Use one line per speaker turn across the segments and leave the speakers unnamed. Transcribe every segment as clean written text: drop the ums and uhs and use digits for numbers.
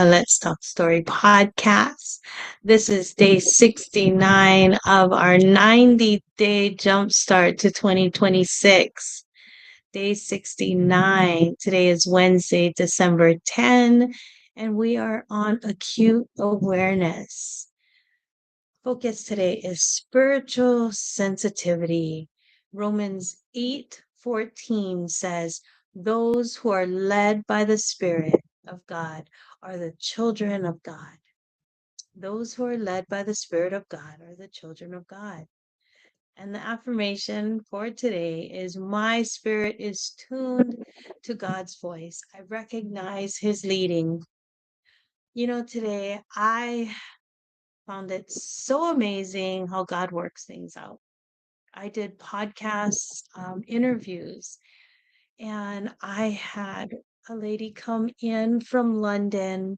Let's Talk Story podcast. This is day 69 of our 90-day jumpstart to 2026. Day 69. Today is Wednesday, December 10, and we are on acute awareness. Focus today is spiritual sensitivity. Romans 8:14 says, "Those who are led by the Spirit of God are the children of God." Those who are led by the Spirit of God are the children of God. And the affirmation for today is, "My spirit is tuned to God's voice. I recognize His leading." Today I found it so amazing how God works things out. I did podcast interviews, and I had a lady come in from London,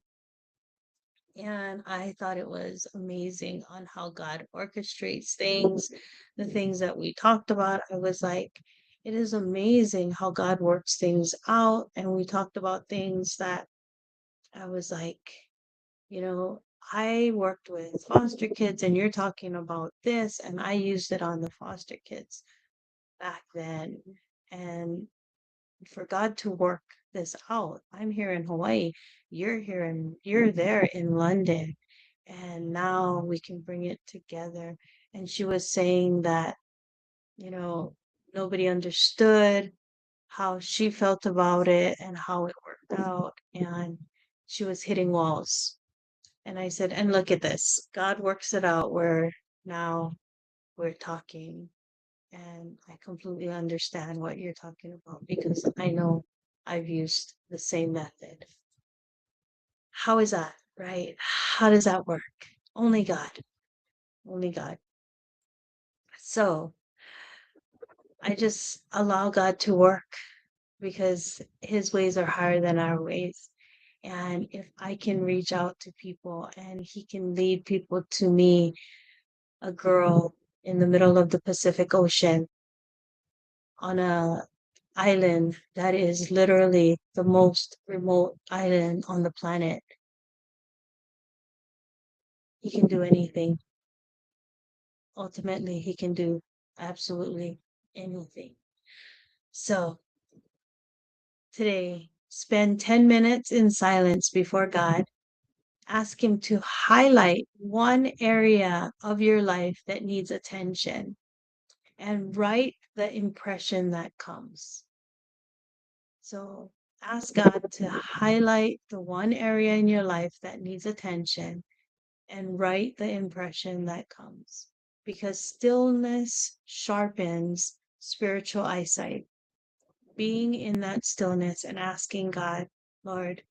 and I thought it was amazing on how God orchestrates things, the things that we talked about. I was like, it is amazing how God works things out. And we talked about things that I was like, you know, I worked with foster kids, and you're talking about this, and I used it on the foster kids back then. And for God to work this out, I'm here in Hawaii, you're there in London, and now we can bring it together. And she was saying that, you know, nobody understood how she felt about it and how it worked out, and she was hitting walls. And I said, and look at this. God works it out where now we're talking. And I completely understand what you're talking about because I know I've used the same method. How is that, right? How does that work? Only God. Only God. So I just allow God to work because His ways are higher than our ways. And if I can reach out to people and He can lead people to me, a girl in the middle of the Pacific Ocean on a island that is literally the most remote island on the planet, He can do anything. Ultimately, He can do absolutely anything. So today, spend 10 minutes in silence before God. Ask Him to highlight one area of your life that needs attention and write the impression that comes. So ask God to highlight the one area in your life that needs attention and write the impression that comes. Because stillness sharpens spiritual eyesight. Being in that stillness and asking God, Lord,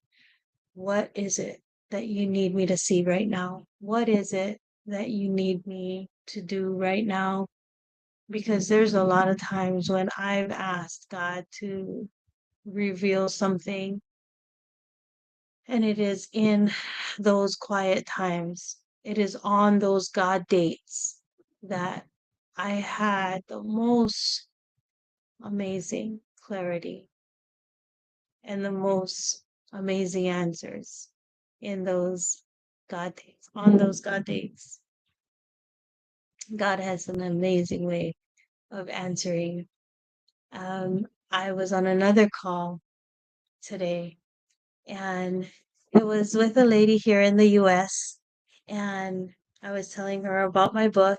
what is it that you need me to see right now? What is it that you need me to do right now? Because there's a lot of times when I've asked God to reveal something, and it is in those quiet times, it is on those God dates that I had the most amazing clarity and the most amazing answers in those God dates, on those God dates. God has an amazing way of answering. I was on another call today, and it was with a lady here in the US, and I was telling her about my book,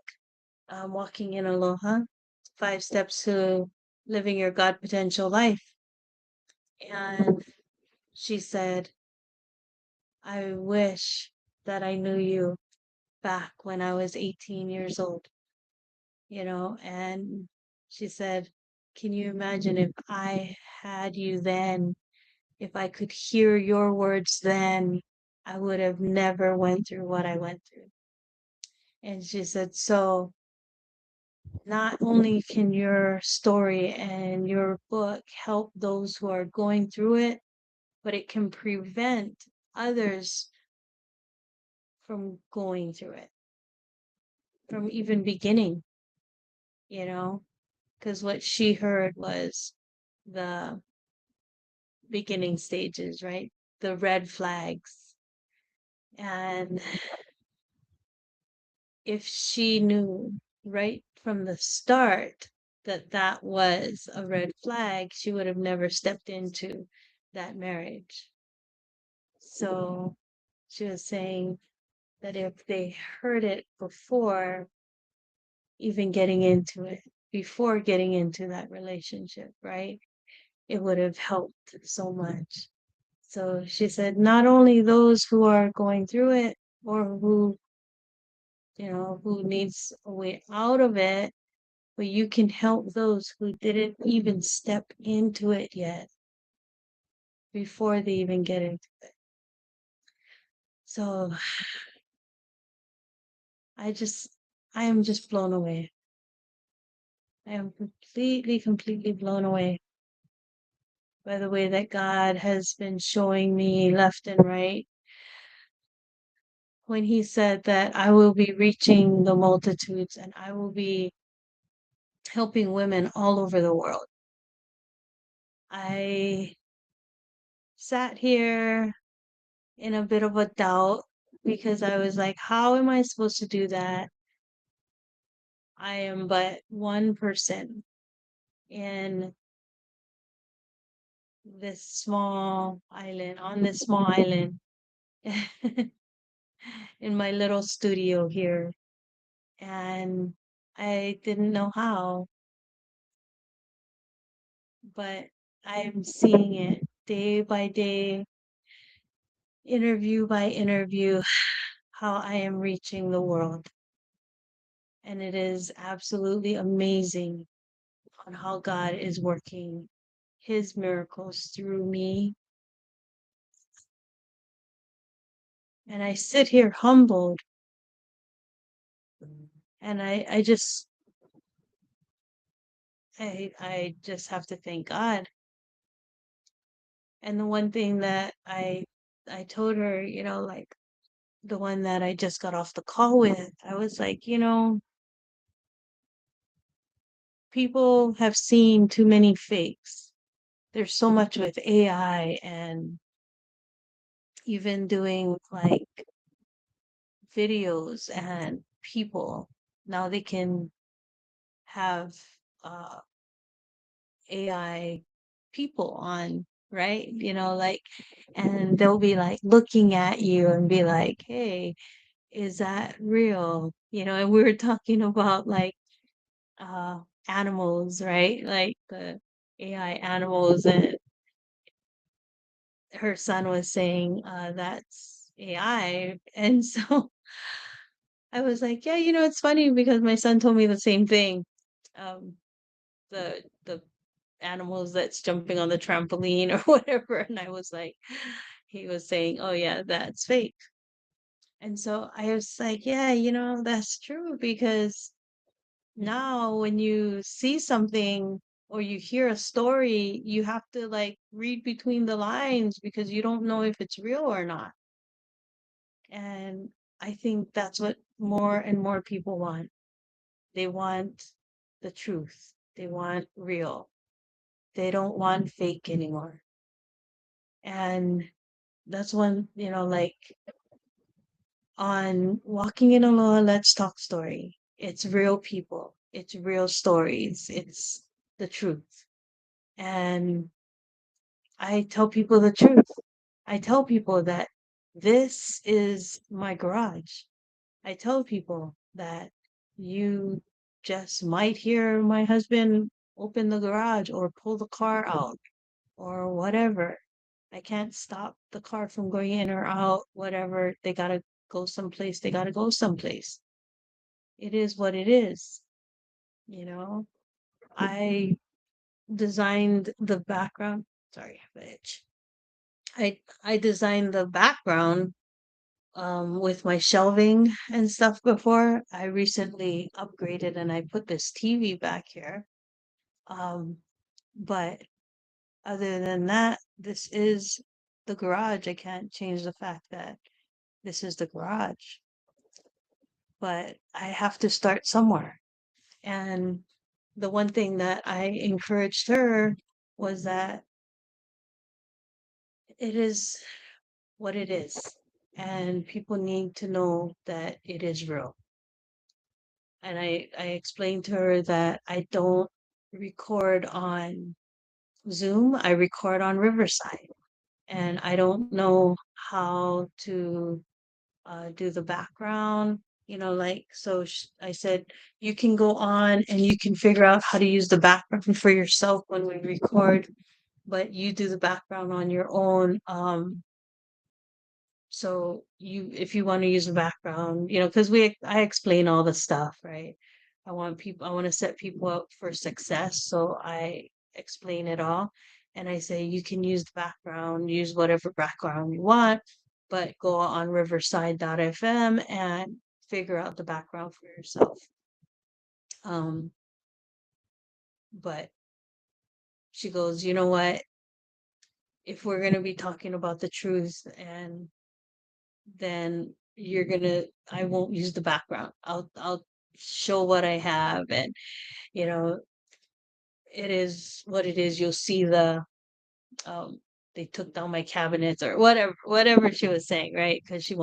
Walking in Aloha, 5 Steps to Living Your God Potential Life. And she said, I wish that I knew you back when I was 18 years old, and she said, can you imagine if I had you then, if I could hear your words then, I would have never went through what I went through. And she said, so not only can your story and your book help those who are going through it, but it can prevent others from going through it, from even beginning, because what she heard was the beginning stages, right? The red flags. And if she knew right from the start that that was a red flag, she would have never stepped into that marriage. So she was saying that if they heard it before even getting into it, before getting into that relationship, right, it would have helped so much. So she said, not only those who are going through it or who, who needs a way out of it, but you can help those who didn't even step into it yet before they even get into it. So I am just blown away. I am completely blown away by the way that God has been showing me left and right. When He said that I will be reaching the multitudes and I will be helping women all over the world. I sat here in a bit of a doubt because I was like, how am I supposed to do that? I am but one person in this small island, on this small island, in my little studio here. And I didn't know how, but I'm seeing it day by day, interview by interview, how I am reaching the world. And it is absolutely amazing on how God is working His miracles through me. And I sit here humbled and I just have to thank God. And the one thing that I told her, like the one that I just got off the call with, I was like, people have seen too many fakes. There's so much with AI and even doing like videos and people. Now they can have uh, AI people on, right? Like, and they'll be like looking at you and be like, hey, is that real? And we were talking about like uh animals, right? Like the AI animals, and her son was saying that's AI. And so I was like, yeah, it's funny because my son told me the same thing. Um the animals that's jumping on the trampoline or whatever. And I was like, he was saying, oh, yeah, that's fake. And so I was like, yeah, that's true because now when you see something or you hear a story, you have to like read between the lines because you don't know if it's real or not. And I think that's what more and more people want. They want the truth, they want real, they don't want fake anymore. And that's when, like on Walking in Aloha, Let's Talk Story, it's real people, it's real stories, it's the truth. And I tell people the truth. I tell people that this is my garage. I tell people that you just might hear my husband open the garage or pull the car out or whatever. I can't stop the car from going in or out, whatever. They gotta go someplace, they gotta go someplace. It is what it is, you know? I designed the background. Sorry, bitch. I designed the background with my shelving and stuff before. I recently upgraded and I put this TV back here. Um, but other than that, this is the garage. I can't change the fact that this is the garage, but I have to start somewhere. And the one thing that I encouraged her was that it is what it is. and people need to know that it is real. And I explained to her that I don't record on Zoom, I record on Riverside. And I don't know how to do the background, like, so I said, you can go on and you can figure out how to use the background for yourself when we record, but you do the background on your own. So if you want to use the background, because I explain all the stuff, right? I want to set people up for success. So I explain it all. And I say, you can use the background, use whatever background you want, but go on riverside.fm and figure out the background for yourself. Um, but she goes, you know what? If we're going to be talking about the truth, and then I won't use the background. I'll show what I have, and you know it is what it is. You'll see um they took down my cabinets or whatever she was saying, right? Because she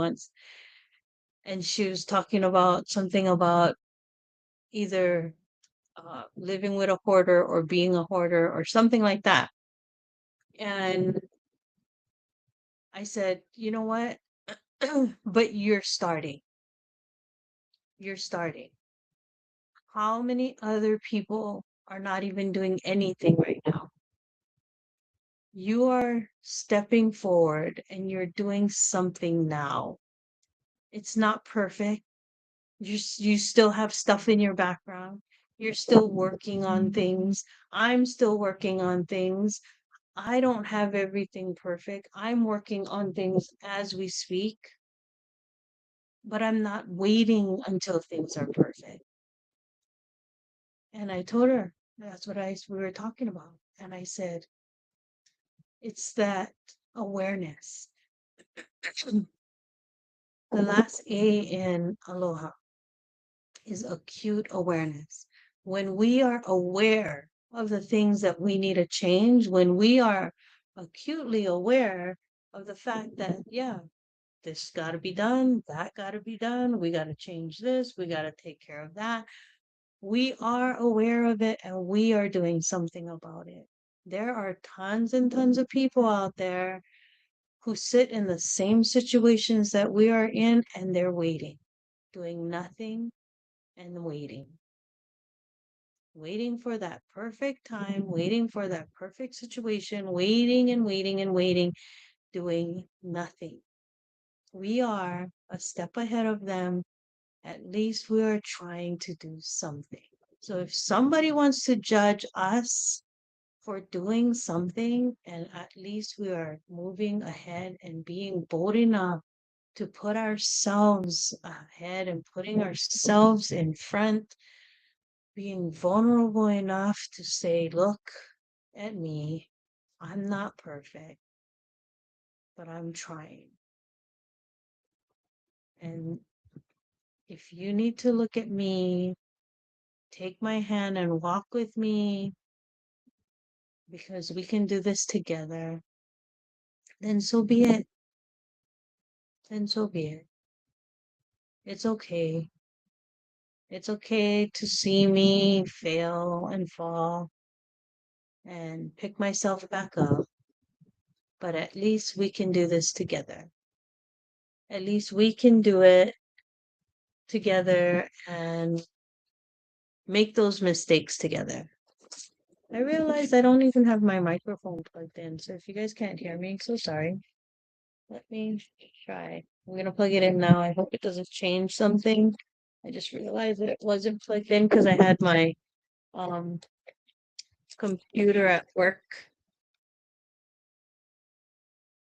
was talking about something about either living with a hoarder or being a hoarder or something like that. And I said, you know what? But you're starting. How many other people are not even doing anything right now? You are stepping forward and you're doing something now. It's not perfect. You still have stuff in your background. You're still working on things. I'm still working on things. I don't have everything perfect. I'm working on things as we speak, but I'm not waiting until things are perfect. And I told her that's what we were talking about. And I said, it's that awareness. The last A in Aloha is acute awareness. When we are aware of the things that we need to change, when we are acutely aware of the fact that, yeah, this got to be done, that got to be done, we got to change this, we got to take care of that. We are aware of it and we are doing something about it. There are tons and tons of people out there who sit in the same situations that we are in and they're waiting, doing nothing and waiting for that perfect time, waiting for that perfect situation, waiting and waiting and waiting, doing nothing. We are a step ahead of them. At least we are trying to do something. So if somebody wants to judge us for doing something, and at least we are moving ahead and being bold enough to put ourselves ahead and putting ourselves in front, being vulnerable enough to say, look at me, I'm not perfect, but I'm trying. And if you need to look at me, take my hand and walk with me because we can do this together, then so be it. Then so be it. It's okay. It's okay to see me fail and fall and pick myself back up, but at least we can do this together. At least we can do it together and make those mistakes together. I realize I don't even have my microphone plugged in, so if you guys can't hear me, I'm so sorry. Let me try. I'm gonna plug it in now. I hope it doesn't change something. I just realized that it wasn't plugged in because I had my um computer at work.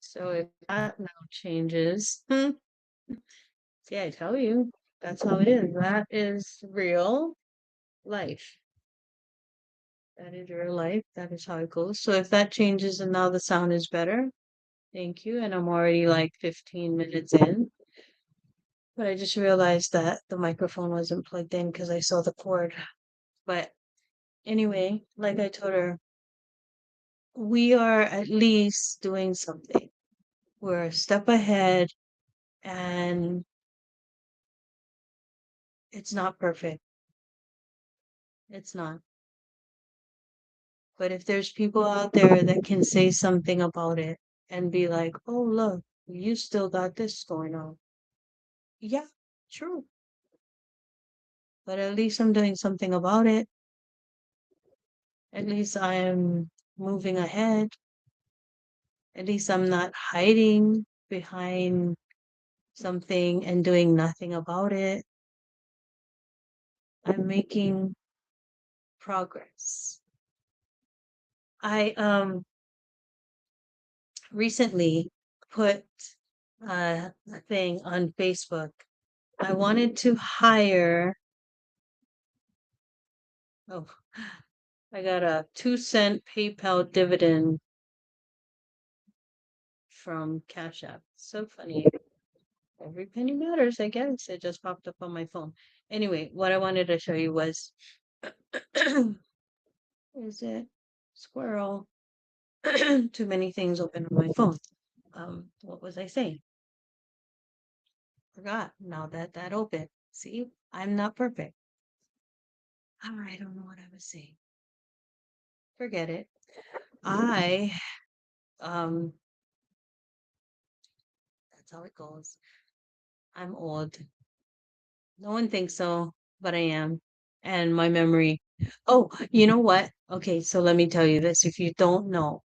So if that now changes, see, I tell you, that's how it is. That is real life. That is real life. That is how it goes. So if that changes and now the sound is better, thank you. And I'm already like 15 minutes in. But I just realized that the microphone wasn't plugged in because I saw the cord. But anyway, like I told her, we are at least doing something. We're a step ahead. And it's not perfect. It's not. But if there's people out there that can say something about it and be like, oh, look, you still got this going on. Yeah, true. But at least I'm doing something about it. At least I'm moving ahead. At least I'm not hiding behind something and doing nothing about it. I'm making progress. I recently put a thing on Facebook. I wanted to hire, oh, I got a 2-cent PayPal dividend from Cash App. So funny. Every penny matters, I guess. It just popped up on my phone. Anyway, what I wanted to show you was, is it squirrel? Too many things open on my phone. What was I saying? Forgot. Now that opened. See, I'm not perfect. I don't know what I was saying. Forget it. I that's how it goes. I'm old. No one thinks so, but I am. And my memory. Oh, you know what? Okay, so let me tell you this. If you don't know,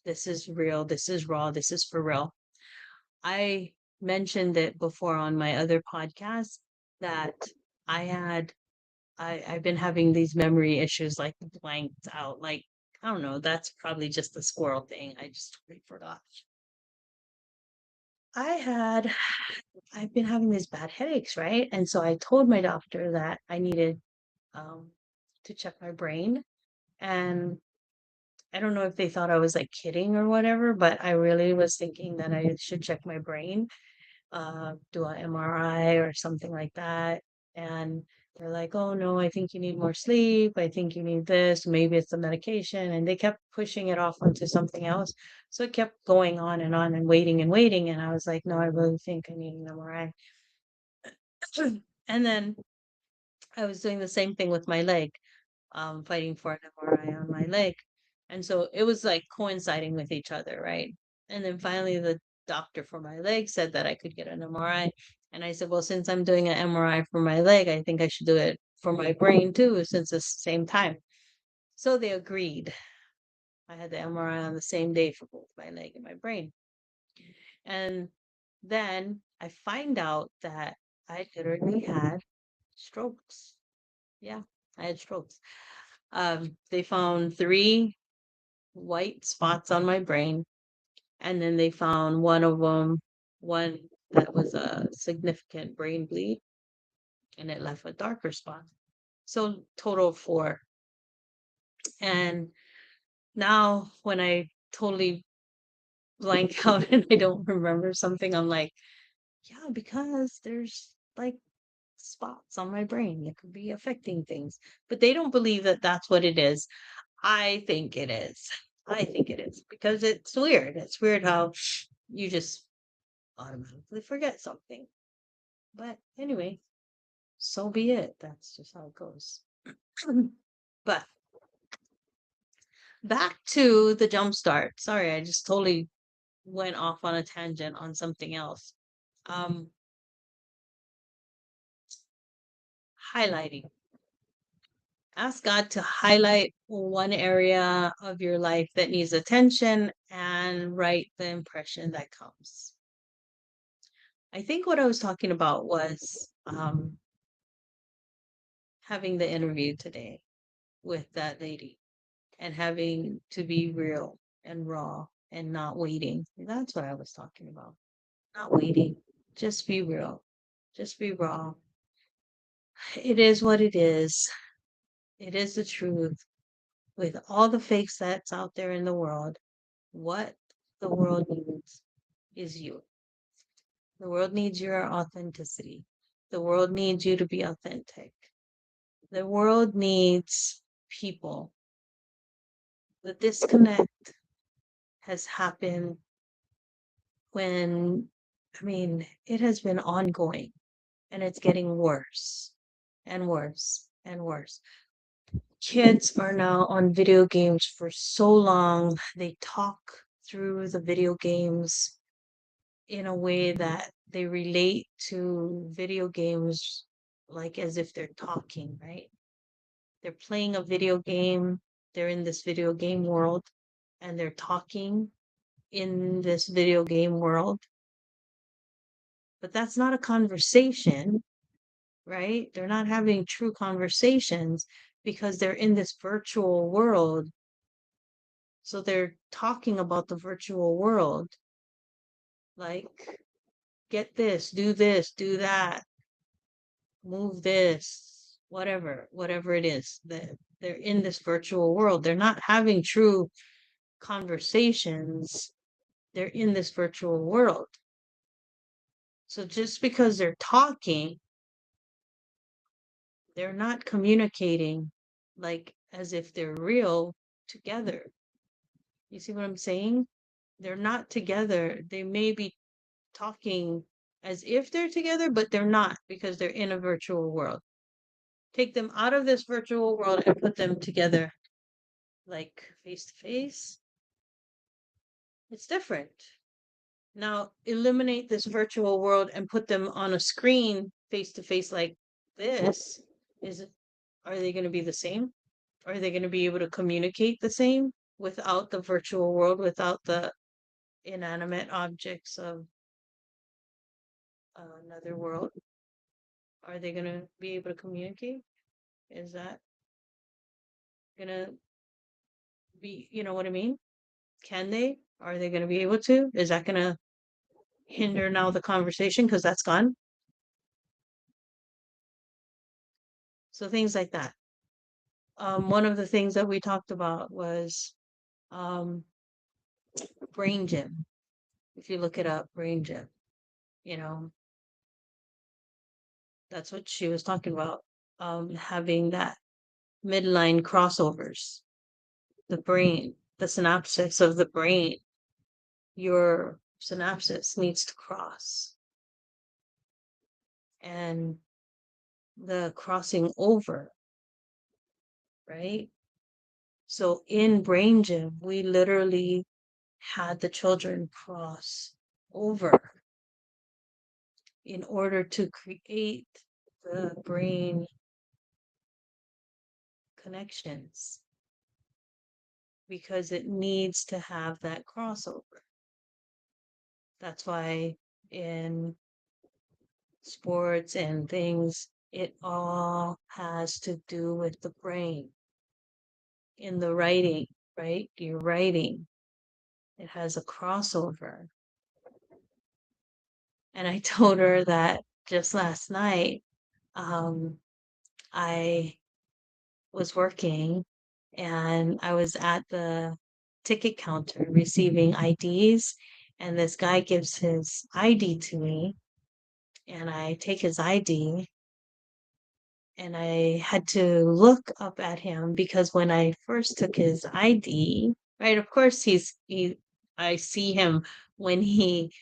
this is real, this is raw, this is for real. I mentioned it before on my other podcast that I had I've been having these memory issues like blanked out. Like, I don't know, that's probably just the squirrel thing. I just totally forgot. I had I've been having these bad headaches, right? And so I told my doctor that I needed um to check my brain. And I don't know if they thought I was like kidding or whatever, but I really was thinking that I should check my brain, do a MRI or something like that. And they're like, oh no, I think you need more sleep. I think you need this. Maybe it's the medication. And they kept pushing it off onto something else. So it kept going on and waiting and waiting. And I was like, no, I really think I need an MRI. And then I was doing the same thing with my leg, fighting for an MRI on my leg. And so it was like coinciding with each other, right? And then finally, the doctor for my leg said that I could get an MRI. And I said, well, since I'm doing an MRI for my leg, I think I should do it for my brain too, since it's the same time. So they agreed. I had the MRI on the same day for both my leg and my brain. And then I find out that I literally had strokes. Yeah, I had strokes. They found 3 white spots on my brain, and then they found one that was a significant brain bleed, and it left a darker spot. So total of 4. And now when I totally blank out and I don't remember something, I'm like, yeah, because there's like spots on my brain that could be affecting things. But they don't believe that that's what it is. I think it is. I think it is because it's weird. It's weird how you just automatically forget something. But anyway, so be it. That's just how it goes. But back to the jumpstart. Sorry, I just totally went off on a tangent on something else. Um, highlighting. Ask God to highlight one area of your life that needs attention and write the impression that comes. I think what I was talking about was having the interview today with that lady and having to be real and raw and not waiting. That's what I was talking about. Not waiting. Just be real. Just be raw. It is what it is. It is the truth. With all the fakes that's out there in the world, what the world needs is you. The world needs your authenticity. The world needs you to be authentic. The world needs people. The disconnect has happened when I mean, it has been ongoing and it's getting worse and worse and worse. Kids are now on video games for so long. They talk through the video games in a way that they relate to video games like as if they're talking, right? They're playing a video game, they're in this video game world, and they're talking in this video game world. But that's not a conversation, right? They're not having true conversations because they're in this virtual world. So they're talking about the virtual world, like, get this, do that, move this, whatever it is that they're in this virtual world. They're not having true conversations. They're in this virtual world. So just because they're talking, they're not communicating like as if they're real together. You see what I'm saying? They're not together. They may be talking as if they're together, but they're not because they're in a virtual world. Take them out of this virtual world and put them together like face to face. It's different. Now eliminate this virtual world and put them on a screen face to face like this. Is it, are they going to be the same? Are they going to be able to communicate the same without the virtual world, without the inanimate objects of another world? Are they going to be able to communicate? Is that going to be, you know what I mean? Can they? Are they going to be able to? Is that going to hinder now the conversation because that's gone? So things like that. One of the things that we talked about was um, brain gym. If you look it up, brain gym, you know, that's what she was talking about. Having that midline crossovers, the brain, the synapses of the brain, your synapses needs to cross. And the crossing over, right? So in brain gym, we literally had the children cross over in order to create the brain connections because it needs to have that crossover. That's why in sports and things, it all has to do with the brain. In the writing, right? You're writing, it has a crossover. And I told her that just last night, um, I was working and I was at the ticket counter receiving IDs, and this guy gives his ID to me, and I take his ID, and I had to look up at him because when I first took his ID, right, of course I see him when he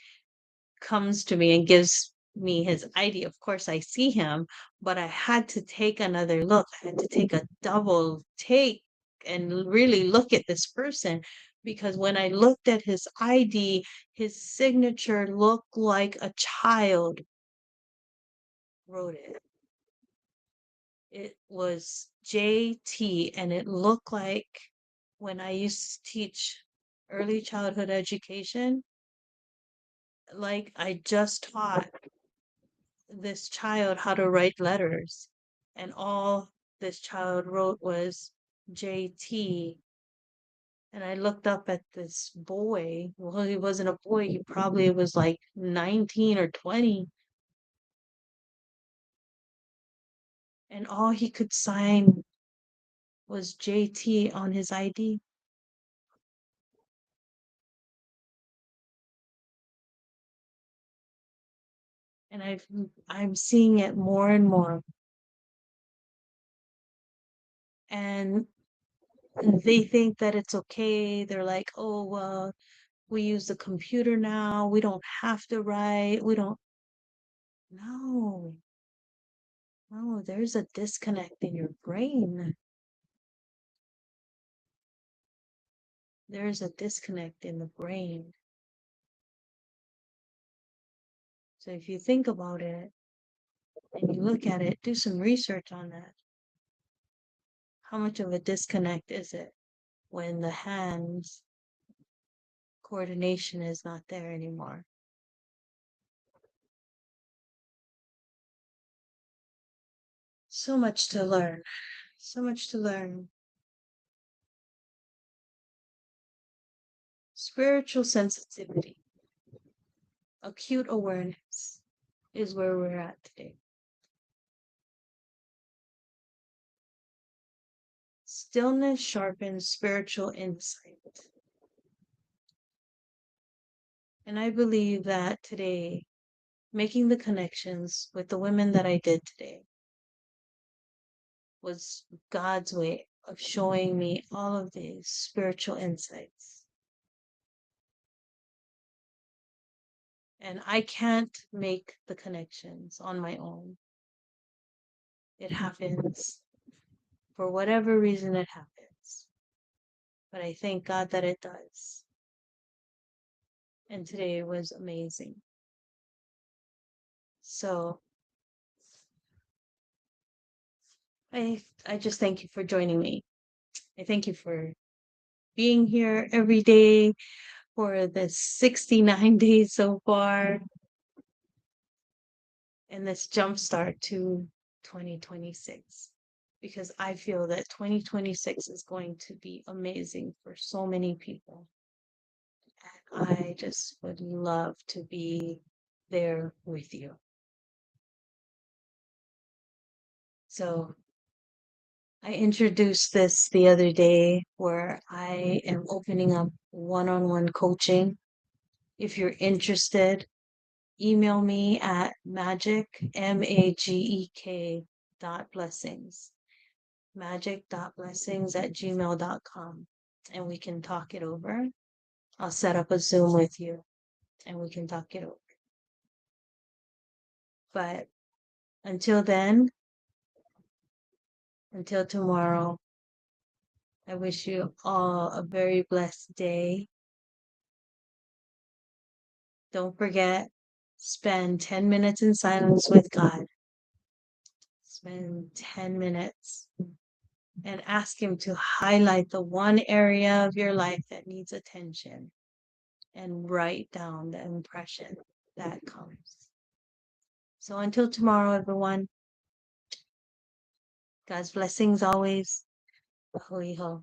comes to me and gives me his ID. Of course, I see him, but I had to take another look. I had to take a double take and really look at this person because when I looked at his ID, his signature looked like a child wrote it. It was JT, and it looked like when I used to teach early childhood education, like I just taught this child how to write letters, and all this child wrote was JT. And I looked up at this boy. Well, he wasn't a boy, he probably was like 19 or 20. And all he could sign was JT on his ID. And I'm seeing it more and more. And they think that it's okay. They're like, oh, well, We use the computer now. We don't have to write. We don't. No. No, there's a disconnect in your brain. There's a disconnect in the brain. So if you think about it and you look at it, do some research on that. How much of a disconnect is it when the hands coordination is not there anymore? So much to learn. So much to learn. Spiritual sensitivity, acute awareness is where we're at today. Stillness sharpens spiritual insight. And I believe that today, making the connections with the women that I did today was God's way of showing me all of these spiritual insights. And I can't make the connections on my own. It happens for whatever reason it happens. But I thank God that it does. And today was amazing. So I just thank you for joining me. I thank you for being here every day for the 69 days so far and this jumpstart to 2026. Because I feel that 2026 is going to be amazing for so many people. And I just would love to be there with you. So I introduced this the other day where I am opening up one-on-one coaching. If you're interested, email me at MAGEK.Blessings, MAGEK.Blessings@gmail.com, and we can talk it over. I'll set up a Zoom with you and we can talk it over. But until then, until tomorrow, I wish you all a very blessed day. Don't forget, spend 10 minutes in silence with God. Spend 10 minutes and ask Him to highlight the one area of your life that needs attention and write down the impression that comes. So until tomorrow, everyone, God's blessings always. Aho.